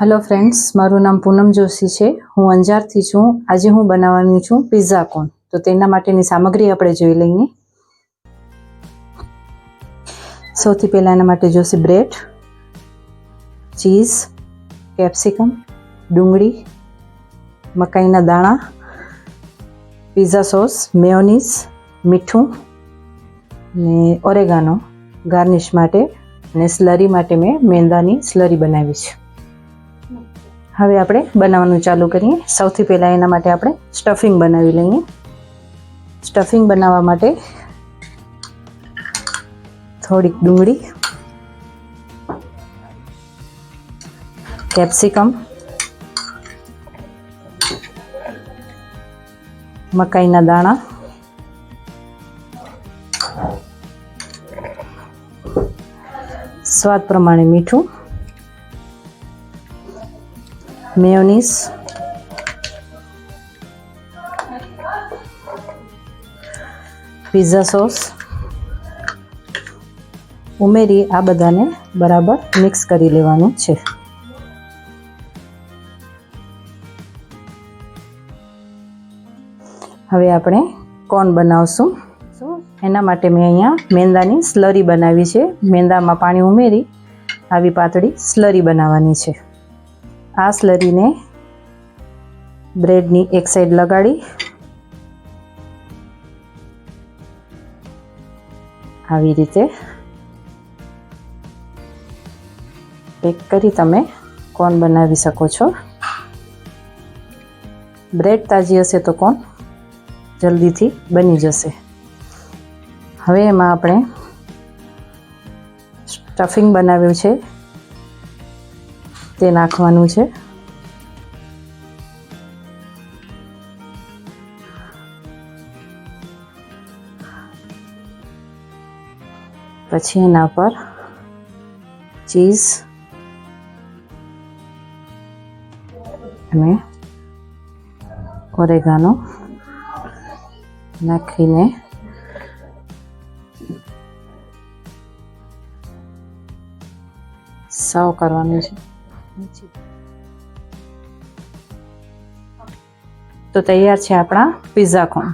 Hello friends, मारू नाम पूनम जोशी है। हूँ अंजारथी छूँ। आज हूँ बनावानी छूँ पिज़्ज़ा कोन। तो तेना माटेनी सामग्री आपणे जोई लईए। सौथी पहेला एना माटे जोईशे ब्रेड, चीज, केप्सिकम, डूंगળી, मकाईना दाणा, पिज़्ज़ा सॉस, मेयोनीज, मीठું ने ओरेगानो गार्निश माटे ने स्लरी माटे मैं मेंदानी स्लरी बनावी छे। હવે આપણે બનાવવાનું ચાલુ કરીએ। સૌથી પહેલાં એના માટે આપણે સ્ટફિંગ બનાવી લઈએ। સ્ટફિંગ બનાવવા માટે થોડીક ડુંગળી, કેપ્સિકમ, મકાઈના દાણા, સ્વાદ પ્રમાણે મીઠું, मेयोनीज, पिज़्ज़ा सॉस उमेरी आ बधाने बराबर मिक्स करी लेवानुं छे। हवे आपणे कोन बनावशुं। एना माटे मैं अहींया मेंदानी स्लरी बनावी छे। मेंदामां पाणी उमेरी आवी पातળી स्लरी बनाववानी छे। आ स्लरी ने ब्रेडनी एक साइड लगाड़ी आवी रीते पेक करी तमे कोन बनावी शको छो। ब्रेड ताजी हशे तो कोन जल्दी थी बनी जशे। हवे एमां आपणे स्टफिंग बनाव्युं छे ते नाखवानुं छे। पछी एना पर चीज अने ओरेगानो नाखीने सर्व करवानुं छे। तो तैयार है अपना पिज़्ज़ा कोन।